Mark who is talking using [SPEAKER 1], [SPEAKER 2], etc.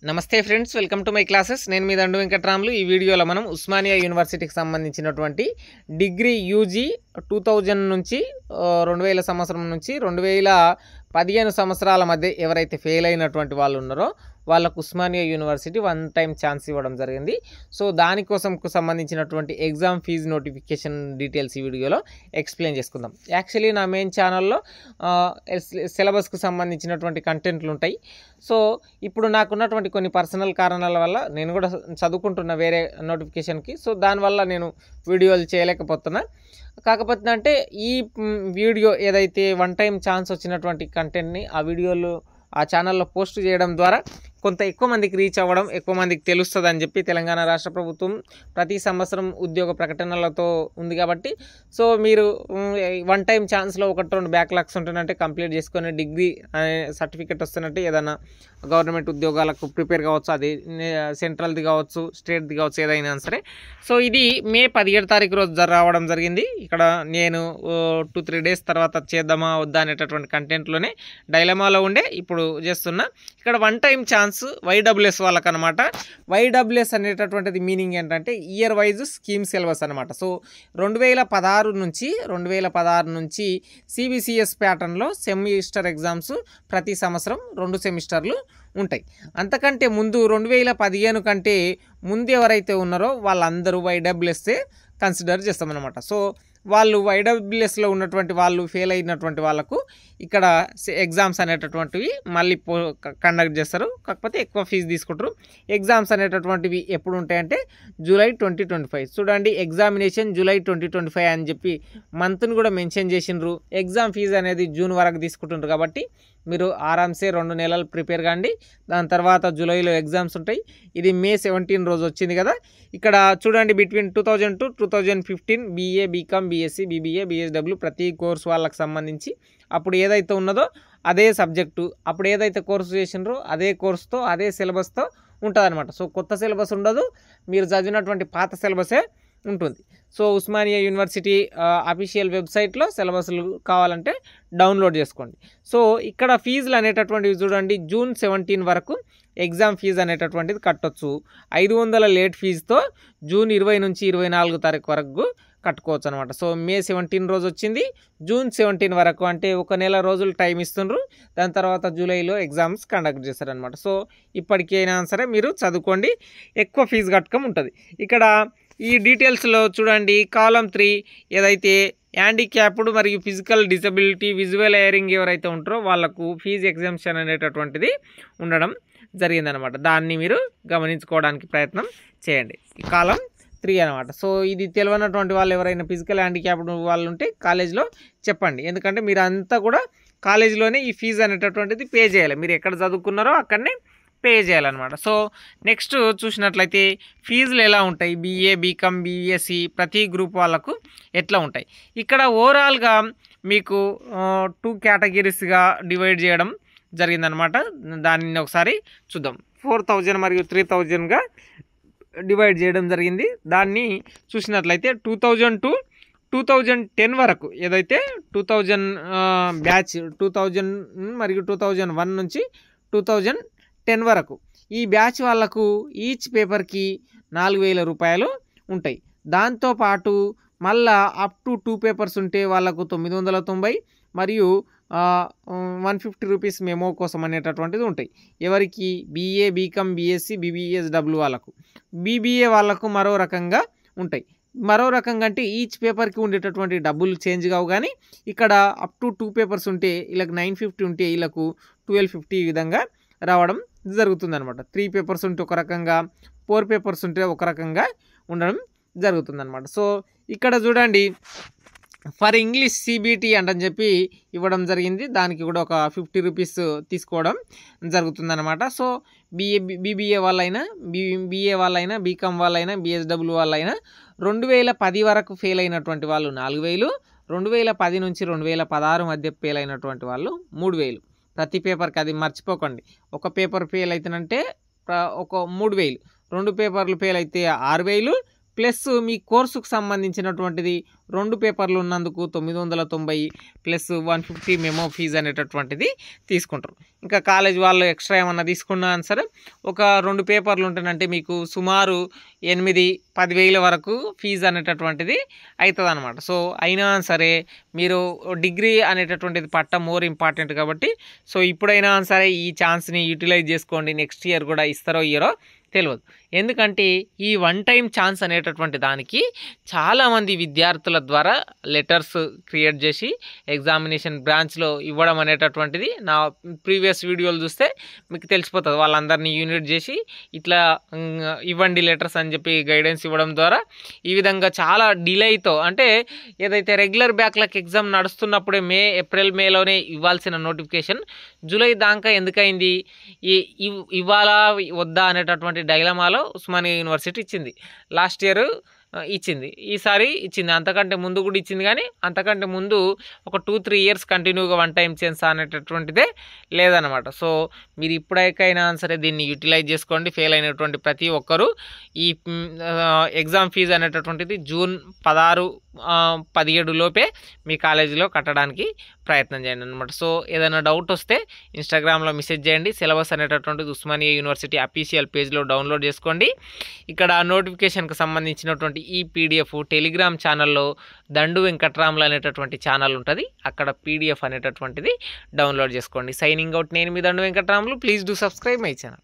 [SPEAKER 1] నమస్తే friends, welcome to my classes. నేను మీ దండు వెంకట్రాములు. ఈ వీడియోలో మనం ఉస్మానియా యూనివర్సిటీకి సంబంధించినటువంటి డిగ్రీ యూజీ 2000 నుంచి 2000 సంవత్సరం నుంచి 2015 సంవత్సరాల మధ్య ఎవరైతే ఫెయిల్ అయినటువంటి వాళ్ళు ఉన్నారో వాళ్ళకు Osmania university one time chance ఇవ్వడం జరిగింది. సో దానికోసంకు సంబంధించినటువంటి ఎగ్జామ్ ఫీజు నోటిఫికేషన్ డీటెయిల్స్ ఈ వీడియోలో ఎక్స్ప్లెయిన్ చేసుకుందాం. యాక్చువల్లీ నా మెయిన్ ఛానల్లో సిలబస్కు సంబంధించినటువంటి కంటెంట్లు ఉంటాయి. సో ఇప్పుడు నాకున్నటువంటి కొన్ని పర్సనల్ కారణాల వల్ల నేను కూడా చదువుకుంటున్న వేరే నోటిఫికేషన్కి, సో దానివల్ల నేను వీడియోలు చేయలేకపోతున్నా. కాకపోతే అంటే ఈ వీడియో ఏదైతే వన్ టైం ఛాన్స్ వచ్చినటువంటి కంటెంట్ని ఆ వీడియోలు ఆ ఛానల్లో పోస్ట్ చేయడం ద్వారా కొంత ఎక్కువ మందికి రీచ్ అవ్వడం, ఎక్కువ మందికి తెలుస్తుంది అని చెప్పి తెలంగాణ రాష్ట్ర ప్రభుత్వం ప్రతి సంవత్సరం ఉద్యోగ ప్రకటనలతో ఉంది కాబట్టి, సో మీరు వన్ టైం ఛాన్స్లో 1-2 బ్యాక్లాగ్స్ ఉంటున్నట్టే కంప్లీట్ చేసుకొని డిగ్రీ సర్టిఫికెట్ వస్తున్నట్టు ఏదైనా గవర్నమెంట్ ఉద్యోగాలకు ప్రిపేర్ కావచ్చు, అది సెంట్రల్ది కావచ్చు, స్టేట్ది కావచ్చు, ఏదైనా సరే. సో ఇది మే 17 తారీఖు రోజు రావడం జరిగింది. ఇక్కడ నేను 2-3 డేస్ తర్వాత చేద్దామా వద్దా అనేటటువంటి కంటెంట్లోనే డైలమాలో ఉండే ఇప్పుడు చేస్తున్నా. ఇక్కడ వన్ టైం ఛాన్స్ వైడబ్ల్యూఎస్ వాళ్ళకి అనమాట. వైడబ్ల్యూఎస్ అనేటటువంటిది మీనింగ్ ఏంటంటే ఇయర్ వైజ్ స్కీమ్ సిలబస్ అనమాట. సో 2016 నుంచి సిబిసిఎస్ ప్యాటర్న్లో సెమిస్టర్ ఎగ్జామ్స్ ప్రతి సంవత్సరం 2 సెమిస్టర్లు ఉంటాయి. అంతకంటే ముందు 2015 కంటే ముందు ఎవరైతే ఉన్నారో వాళ్ళందరూ వైడబ్ల్యూఎస్ఏ కన్సిడర్ చేస్తామన్నమాట. సో వాళ్ళు వైడబ్ల్యూఎస్లో ఉన్నటువంటి వాళ్ళు ఫెయిల్ అయినటువంటి వాళ్ళకు ఇక్కడ ఎగ్జామ్స్ అనేటటువంటివి మళ్ళీ కండక్ట్ చేస్తారు. కాకపోతే ఎక్కువ ఫీజు తీసుకుంటారు. ఎగ్జామ్స్ అనేటటువంటివి ఎప్పుడు ఉంటాయంటే జూలై 2025. చూడండి, ఎగ్జామినేషన్ జూలై 2025 అని చెప్పి మంత్ని కూడా మెన్షన్ చేసిండ్రు. ఎగ్జామ్ ఫీజు అనేది జూన్ వరకు తీసుకుంటుండ్రు కాబట్టి మీరు ఆరామ్సే 2 నెలలు ప్రిపేర్ కాండి. దాని తర్వాత జూలైలో ఎగ్జామ్స్ ఉంటాయి. ఇది మే 17 రోజు వచ్చింది కదా. ఇక్కడ చూడండి, between 2000 to 2015 BA, BCom, BSc, BBA, BSW ప్రతి కోర్స్ వాళ్ళకి సంబంధించి అప్పుడు ఏదైతే ఉన్నదో అదే సబ్జెక్టు, అప్పుడు ఏదైతే కోర్సు చేసినారో అదే కోర్సుతో అదే సిలబస్తో ఉంటుంది అనమాట. సో కొత్త సిలబస్ ఉండదు, మీరు చదివినటువంటి పాత సిలబసే ఉంటుంది. సో ఉస్మానియా యూనివర్సిటీ అఫీషియల్ వెబ్సైట్లో సిలబస్లు కావాలంటే డౌన్లోడ్ చేసుకోండి. సో ఇక్కడ ఫీజులు అనేటటువంటివి చూడండి, జూన్ 17 వరకు ఎగ్జామ్ ఫీజు అనేటటువంటిది కట్టొచ్చు. 500 లేట్ ఫీజుతో జూన్ 20 నుంచి 24 తారీఖు వరకు కట్టుకోవచ్చు అనమాట. సో మే 17 రోజు వచ్చింది, జూన్ 17 వరకు అంటే 1 నెల రోజులు టైం ఇస్తుండ్రు. దాని తర్వాత జూలైలో ఎగ్జామ్స్ కండక్ట్ చేస్తారనమాట. సో ఇప్పటికైనా సరే మీరు చదువుకోండి, ఎక్కువ ఫీజు కట్టకం ఉంటుంది. ఇక్కడ ఈ డీటెయిల్స్లో చూడండి, కాలమ్ 3 ఏదైతే హ్యాండిక్యాప్డ్ మరియు ఫిజికల్ డిసబిలిటీ, విజువల్ హియరింగ్ ఎవరైతే ఉంటారో వాళ్ళకు ఫీజు ఎగ్జామ్షన్ అనేటటువంటిది ఉండడం జరిగిందనమాట. దాన్ని మీరు గమనించుకోవడానికి ప్రయత్నం చేయండి. కాలం 3 అనమాట. సో ఇది తెలియనటువంటి వాళ్ళు ఎవరైనా ఫిజికల్ హ్యాండిక్యాప్డ్ వాళ్ళు ఉంటే కాలేజ్లో చెప్పండి. ఎందుకంటే మీరు అంతా కూడా కాలేజీలోనే ఈ ఫీజు అనేటటువంటిది పే చేయాలి. మీరు ఎక్కడ చదువుకున్నారో అక్కడనే పే చేయాలన్నమాట. సో నెక్స్ట్ చూసినట్లయితే ఫీజులు ఎలా ఉంటాయి, బీఏ, బీకామ్, బీఎస్సీ ప్రతి గ్రూప్ వాళ్ళకు ఎట్లా ఉంటాయి. ఇక్కడ ఓవరాల్గా మీకు 2 కేటగిరీస్గా డివైడ్ చేయడం జరిగిందనమాట. దాన్ని ఒకసారి చూద్దాం. 4000 మరియు 3000గా డివైడ్ చేయడం జరిగింది. దాన్ని చూసినట్లయితే 2000 to 2010 వరకు ఏదైతే 2000 బ్యాచ్ 2000 మరియు 2001 నుంచి 2010 వరకు ఈ బ్యాచ్ వాళ్ళకు ఈచ్ పేపర్కి 4000 రూపాయలు ఉంటాయి. దాంతోపాటు మళ్ళా అప్ టు 2 పేపర్స్ ఉంటే వాళ్ళకు 990 మరియు 150 రూపీస్ మెమో కోసం అనేటటువంటిది ఉంటాయి. ఎవరికి? బీఏ, బీకామ్, బీఎస్సీ, బీబీఎస్డబ్ల్యూ వాళ్ళకు. బీబీఏ వాళ్ళకు మరో రకంగా ఉంటాయి. మరో రకంగా అంటే ఈచ్ పేపర్కి ఉండేటటువంటి డబ్బులు చేంజ్ కావు, కానీ ఇక్కడ అప్ టు 2 పేపర్స్ ఉంటే వీళ్ళకి 950 ఉంటే వీళ్ళకు 1250 ఈ విధంగా రావడం జరుగుతుందనమాట. 3 పేపర్స్ ఉంటే ఒక రకంగా, 4 పేపర్స్ ఉంటే ఒక రకంగా ఉండడం జరుగుతుందనమాట. సో ఇక్కడ చూడండి, ఫర్ ఇంగ్లీష్ సిబిటి అంటని చెప్పి ఇవ్వడం జరిగింది. దానికి కూడా ఒక 50 రూపీస్ తీసుకోవడం జరుగుతుందన్నమాట. సో బీబీఏ వాళ్ళైనా, బీఏ వాళ్ళైనా, బీకామ్ వాళ్ళైనా, బీఎస్డబ్ల్యూ వాళ్ళైనా 2010 వరకు ఫెయిల్ అయినటువంటి వాళ్ళు 4000, 2010 నుంచి 2016 మధ్య ఫెయిల్ అయినటువంటి వాళ్ళు 3000 ప్రతి పేపర్కి. అది మర్చిపోకండి. ఒక పేపర్ ఫెయిల్ అవుతుందంటే ఒక 3000, 2 పేపర్లు ఫెయిల్ అయితే 6000, ప్లస్ మీ కోర్సుకు సంబంధించినటువంటిది 2 పేపర్లు ఉన్నందుకు 990 ప్లస్ 150 మెమో ఫీజు అనేటటువంటిది తీసుకుంటారు. ఇంకా కాలేజ్ వాళ్ళు ఎక్స్ట్రా ఏమన్నా తీసుకున్నా సరే ఒక 2 పేపర్లు ఉంటేనంటే మీకు సుమారు 8-10 వేల వరకు ఫీజు అనేటటువంటిది అవుతుంది అనమాట. సో అయినా సరే మీరు డిగ్రీ అనేటటువంటిది పట్టం మోర్ ఇంపార్టెంట్ కాబట్టి సో ఇప్పుడైనా సరే ఈ ఛాన్స్ని యూటిలైజ్ చేసుకోండి. నెక్స్ట్ ఇయర్ కూడా ఇస్తారో ఇయరో తెలియదు. ఎందుకంటే ఈ వన్ టైం ఛాన్స్ అనేటటువంటి దానికి చాలామంది విద్యార్థుల ద్వారా లెటర్స్ క్రియేట్ చేసి ఎగ్జామినేషన్ బ్రాంచ్లో ఇవ్వడం అనేటటువంటిది నా ప్రీవియస్ వీడియోలు చూస్తే మీకు తెలిసిపోతుంది. వాళ్ళందరినీ యూనిట్ చేసి ఇట్లా ఇవ్వండి లెటర్స్ అని చెప్పి గైడెన్స్ ఇవ్వడం ద్వారా ఈ విధంగా చాలా డిలేతో అంటే ఏదైతే రెగ్యులర్ బ్యాక్లాగ్ ఎగ్జామ్ నడుస్తున్నప్పుడే ఏప్రిల్ మేలోనే ఇవ్వాల్సిన నోటిఫికేషన్ జూలై దాకా ఎందుకైంది, ఇవ్వాలా వద్దా అనేటటువంటి డైలమాలో ఉస్మానియా యూనివర్సిటీ ఇచ్చింది. లాస్ట్ ఇయర్ ఇచ్చింది, ఈసారి ఇచ్చింది. అంతకంటే ముందు కూడా ఇచ్చింది, కానీ అంతకంటే ముందు ఒక 2-3 ఇయర్స్ కంటిన్యూగా వన్ టైం ఛాన్స్ అనేటటువంటిదే లేదనమాట. సో మీరు ఇప్పటికైనా సరే దీన్ని యూటిలైజ్ చేసుకోండి. ఫెయిల్ అయినటువంటి ప్రతి ఒక్కరూ ఈ ఎగ్జామ్ ఫీజు అనేటటువంటిది జూన్ 16-17 లోపే మీ కాలేజీలో కట్టడానికి ప్రయత్నం చేయండి అనమాట. సో ఏదైనా డౌట్ వస్తే ఇన్స్టాగ్రామ్లో మెసేజ్ చేయండి. సిలబస్ అనేటటువంటిది ఉస్మానియా యూనివర్సిటీ అఫీషియల్ పేజ్లో డౌన్లోడ్ చేసుకోండి. ఇక్కడ నోటిఫికేషన్కి సంబంధించినటువంటి ఈ పీడిఎఫ్ టెలిగ్రామ్ ఛానల్లో దండు వెంకట్రాములు అనేటటువంటి ఛానల్ ఉంటుంది, అక్కడ పీడిఎఫ్ అనేటటువంటిది డౌన్లోడ్ చేసుకోండి. సైనింగ్ అవుట్, నేను మీ దండు Venkatramulu. Please do subscribe my channel.